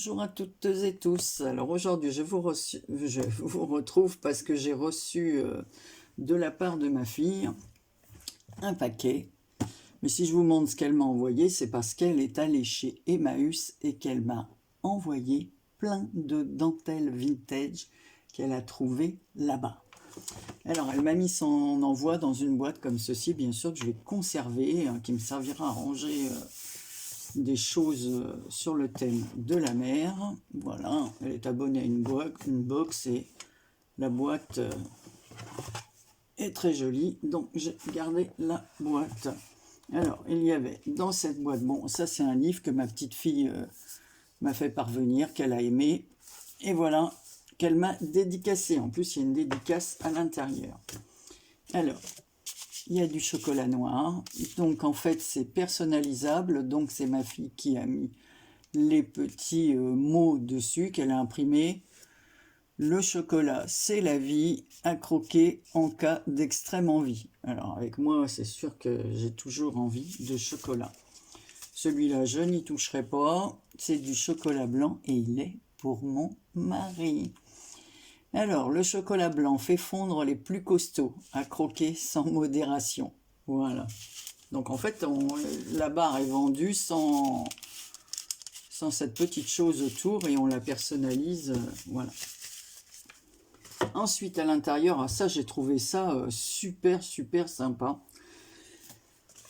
Bonjour à toutes et tous. Alors aujourd'hui, je vous retrouve parce que j'ai reçu de la part de ma fille un paquet. Mais si je vous montre ce qu'elle m'a envoyé, c'est parce qu'elle est allée chez Emmaüs et qu'elle m'a envoyé plein de dentelles vintage qu'elle a trouvées là-bas. Alors, elle m'a mis son envoi dans une boîte comme ceci, bien sûr, que je vais conserver, qui me servira à ranger des choses sur le thème de la mer. Voilà, elle est abonnée à une box et la boîte est très jolie, donc j'ai gardé la boîte. Alors, il y avait dans cette boîte, bon, ça c'est un livre que ma petite fille m'a fait parvenir, qu'elle a aimé, et voilà, qu'elle m'a dédicacé. En plus, il y a une dédicace à l'intérieur. Alors, il y a du chocolat noir, donc en fait c'est personnalisable, donc c'est ma fille qui a mis les petits mots dessus qu'elle a imprimés. Le chocolat, c'est la vie, à croquer en cas d'extrême envie. Alors avec moi, c'est sûr que j'ai toujours envie de chocolat. Celui-là, je n'y toucherai pas. C'est du chocolat blanc et il est pour mon mari. Alors, le chocolat blanc fait fondre les plus costauds, à croquer sans modération. Voilà. Donc en fait, la barre est vendue sans cette petite chose autour et on la personnalise. Voilà. Ensuite, à l'intérieur, ça, j'ai trouvé ça super sympa.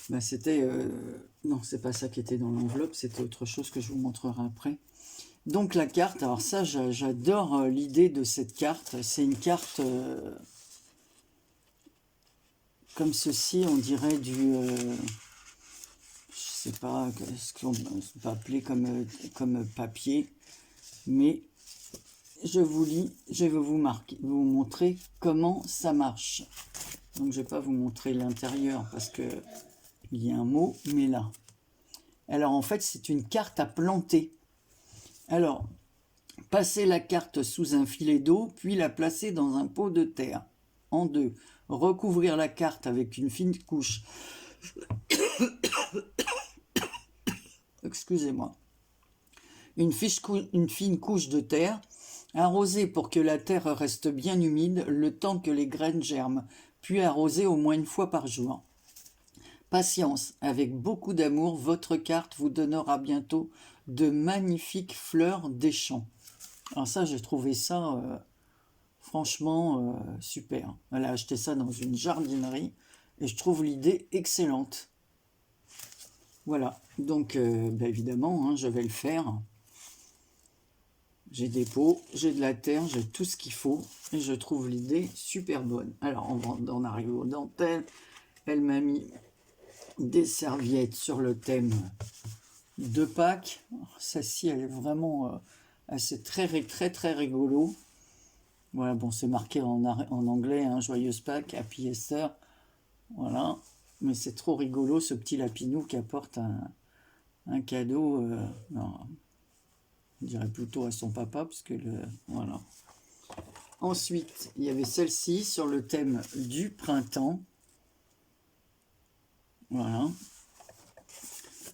Ben, c'était... non, c'est pas ça qui était dans l'enveloppe, c'était autre chose que je vous montrerai après. Donc la carte, alors ça, j'adore l'idée de cette carte. C'est une carte comme ceci, on dirait du... je sais pas ce qu'on peut appeler comme papier, mais je vous lis, je vais vous montrer comment ça marche. Donc je vais pas vous montrer l'intérieur parce que il y a un mot, mais là. Alors en fait, c'est une carte à planter. Alors, passer la carte sous un filet d'eau, puis la placer dans un pot de terre. En deux, recouvrir la carte avec une fine couche. Excusez-moi. Une fine couche de terre. Arroser pour que la terre reste bien humide le temps que les graines germent, puis arroser au moins une fois par jour. Patience, avec beaucoup d'amour, votre carte vous donnera bientôt de magnifiques fleurs des champs. Alors ça, j'ai trouvé ça franchement super. Elle a acheté ça dans une jardinerie et je trouve l'idée excellente. Voilà, donc évidemment, hein, je vais le faire. J'ai des pots, j'ai de la terre, j'ai tout ce qu'il faut et je trouve l'idée super bonne. Alors, on arrive aux dentelles. Elle m'a mis des serviettes sur le thème de Pâques. Celle-ci, elle est vraiment c'est très rigolo. Voilà, bon, c'est marqué en anglais, hein, Joyeuse Pâques, Happy Easter. Voilà, mais c'est trop rigolo ce petit lapinou qui apporte un cadeau. Non, on dirait plutôt à son papa, parce que voilà. Ensuite, il y avait celle-ci sur le thème du printemps. Voilà.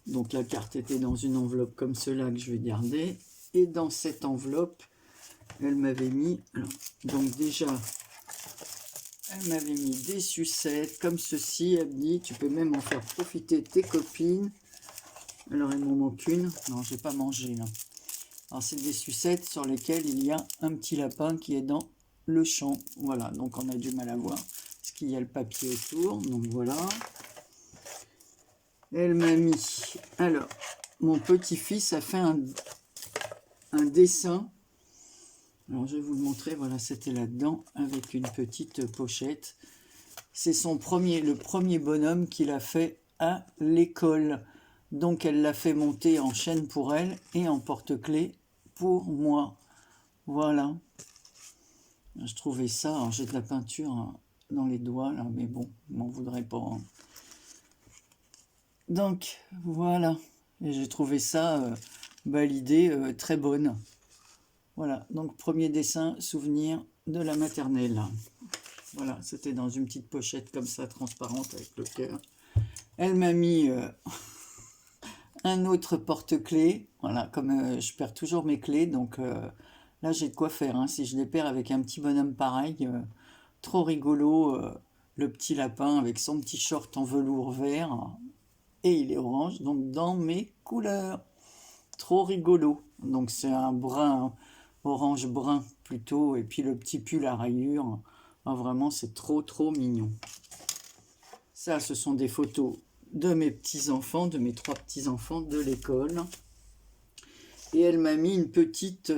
Donc la carte était dans une enveloppe comme cela que je vais garder. Et dans cette enveloppe, elle m'avait mis... Alors, donc déjà, elle m'avait mis des sucettes comme ceci. Elle me dit, tu peux même en faire profiter tes copines. Alors, il m'en manque une. Non, j'ai pas mangé là. Alors, c'est des sucettes sur lesquelles il y a un petit lapin qui est dans le champ. Voilà, donc on a du mal à voir parce qu'il y a le papier autour. Donc voilà. Elle m'a mis... Alors, mon petit-fils a fait un dessin. Alors, je vais vous le montrer. Voilà, c'était là-dedans avec une petite pochette. C'est le premier bonhomme qu'il a fait à l'école. Donc, elle l'a fait monter en chaîne pour elle et en porte-clés pour moi. Voilà. Je trouvais ça... Alors, j'ai de la peinture dans les doigts, là, mais bon, je m'en voudrais pas. Hein. Donc, voilà. Et j'ai trouvé ça, l'idée très bonne. Voilà, donc premier dessin, souvenir de la maternelle. Voilà, c'était dans une petite pochette comme ça, transparente, avec le cœur. Elle m'a mis un autre porte-clés. Voilà, comme je perds toujours mes clés, donc là j'ai de quoi faire, hein. Si je les perds avec un petit bonhomme pareil, trop rigolo, le petit lapin avec son petit short en velours vert, et il est orange, donc dans mes couleurs. Trop rigolo. Donc c'est un brun, orange brun plutôt, et puis le petit pull à rayures. Ah, vraiment, c'est trop trop mignon. Ça, ce sont des photos de mes petits-enfants, de mes 3 petits-enfants de l'école. Et elle m'a mis une petite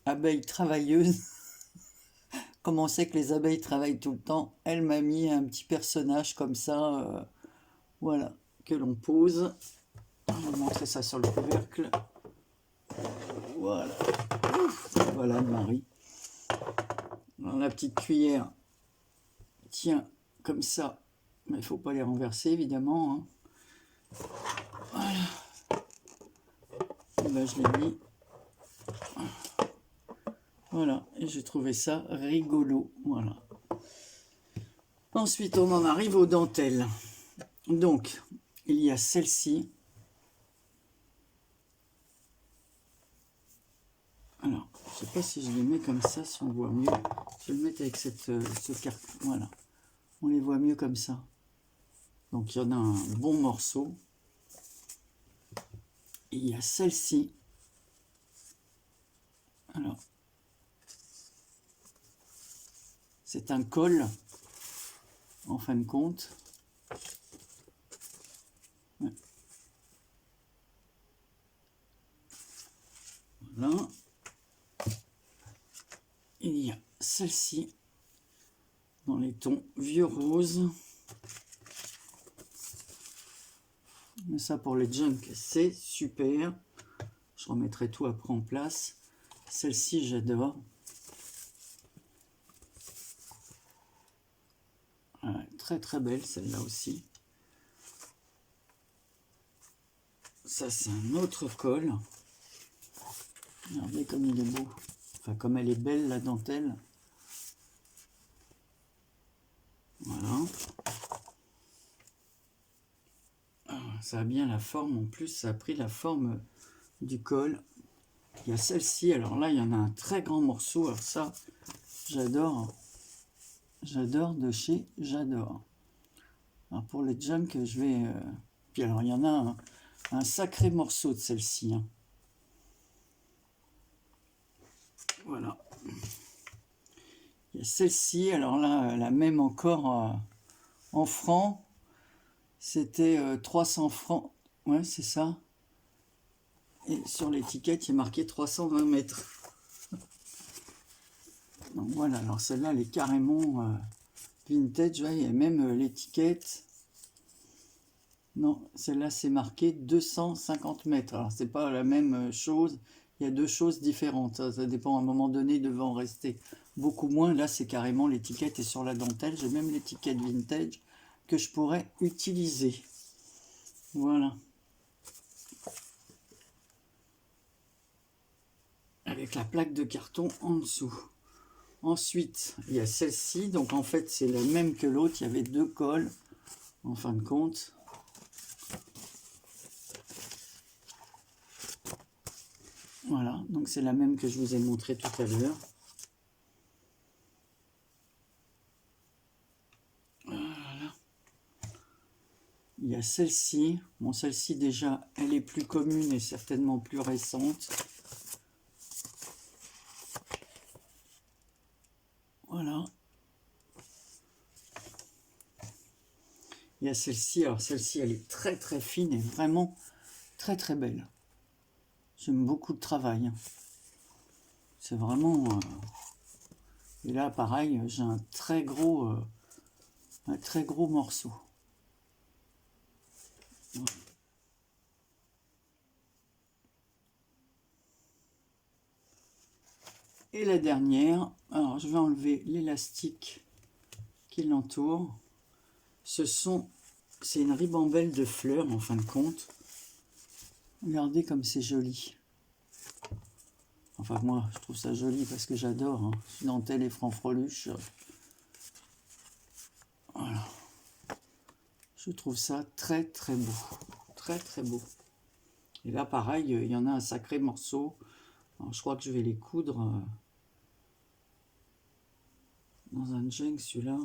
abeille travailleuse. Comme on sait que les abeilles travaillent tout le temps, elle m'a mis un petit personnage comme ça, voilà, que l'on pose. Je vais vous montrer ça sur le couvercle. Voilà. Voilà Marie. Alors, la petite cuillère tient comme ça, mais il ne faut pas les renverser évidemment, hein. Voilà. Et ben, je l'ai mis. Voilà, et j'ai trouvé ça rigolo. Voilà. Ensuite, on en arrive aux dentelles. Donc, il y a celle-ci. Alors, je ne sais pas si je les mets comme ça, si on voit mieux. Je vais le mettre avec ce carton. Voilà. On les voit mieux comme ça. Donc, il y en a un bon morceau. Et il y a celle-ci. Alors, c'est un col, en fin de compte. Ouais. Voilà. Il y a celle-ci, dans les tons vieux rose. Mais ça, pour les junk, c'est super. Je remettrai tout après en place. Celle-ci, j'adore. Ouais, très très belle, celle-là aussi. Ça, c'est un autre col. Regardez comme il est beau. Enfin, comme elle est belle, la dentelle. Voilà. Ça a bien la forme. En plus, ça a pris la forme du col. Il y a celle-ci. Alors là, il y en a un très grand morceau. Alors ça, j'adore. J'adore de chez J'adore. Alors pour les junk, je vais... Puis alors, il y en a un sacré morceau de celle-ci, hein. Voilà. Il y a celle-ci. Alors là, la même encore en francs. C'était 300 francs. Ouais, c'est ça. Et sur l'étiquette, il est marqué 320 mètres. Donc voilà, alors celle-là, elle est carrément vintage. Ouais, il y a même l'étiquette. Non, celle-là, c'est marqué 250 mètres. Alors, c'est pas la même chose. Il y a 2 choses différentes. Ça dépend à un moment donné, il devait en rester beaucoup moins. Là, c'est carrément l'étiquette est sur la dentelle. J'ai même l'étiquette vintage que je pourrais utiliser. Voilà. Avec la plaque de carton en dessous. Ensuite, il y a celle-ci. Donc, en fait, c'est la même que l'autre. Il y avait 2 cols, en fin de compte. Voilà, donc c'est la même que je vous ai montré tout à l'heure. Voilà. Il y a celle-ci. Bon, celle-ci déjà, elle est plus commune et certainement plus récente. Voilà. Il y a celle-ci. Alors celle-ci, elle est très très fine et vraiment très très belle. J'aime beaucoup le travail. C'est vraiment... Et là, pareil, j'ai un très gros morceau. Voilà. Et la dernière, alors je vais enlever l'élastique qui l'entoure. C'est une ribambelle de fleurs en fin de compte. Regardez comme c'est joli. Enfin moi je trouve ça joli parce que j'adore, hein. Dentelle et franfreluche. Voilà. Je trouve ça très très beau. Très très beau. Et là, pareil, il y en a un sacré morceau. Alors, je crois que je vais les coudre dans un jean, celui-là.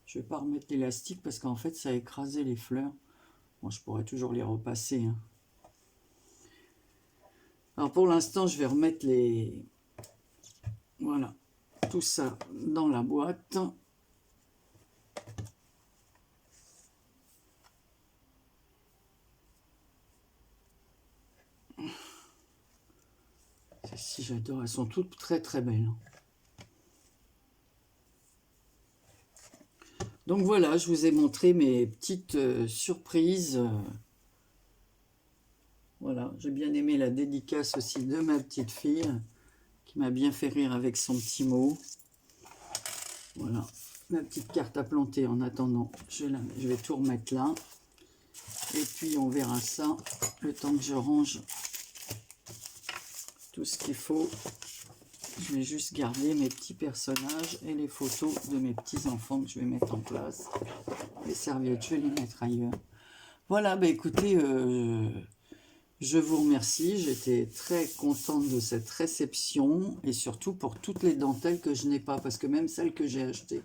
Je vais pas remettre l'élastique parce qu'en fait, ça a écrasé les fleurs. Bon, je pourrais toujours les repasser, hein. Alors, pour l'instant, je vais remettre les... Voilà, tout ça dans la boîte. Celles-ci, j'adore. Elles sont toutes très très belles. Donc voilà, je vous ai montré mes petites surprises. Voilà, j'ai bien aimé la dédicace aussi de ma petite fille, qui m'a bien fait rire avec son petit mot. Voilà, ma petite carte à planter en attendant. Je vais tout remettre là. Et puis on verra ça le temps que je range tout ce qu'il faut. Je vais juste garder mes petits personnages et les photos de mes petits-enfants que je vais mettre en place. Les serviettes, je vais les mettre ailleurs. Voilà, bah écoutez, je vous remercie. J'étais très contente de cette réception et surtout pour toutes les dentelles que je n'ai pas. Parce que même celles que j'ai achetées,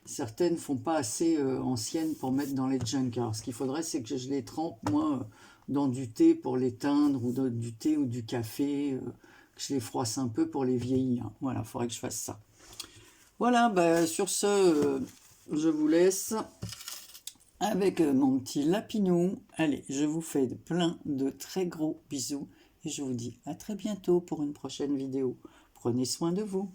certaines ne font pas assez anciennes pour mettre dans les junk. Alors ce qu'il faudrait, c'est que je les trempe, moi, dans du thé pour les teindre, ou du thé ou du café, que je les froisse un peu pour les vieillir. Voilà, il faudrait que je fasse ça. Voilà, bah, sur ce, je vous laisse avec mon petit lapinou. Allez, je vous fais plein de très gros bisous et je vous dis à très bientôt pour une prochaine vidéo. Prenez soin de vous.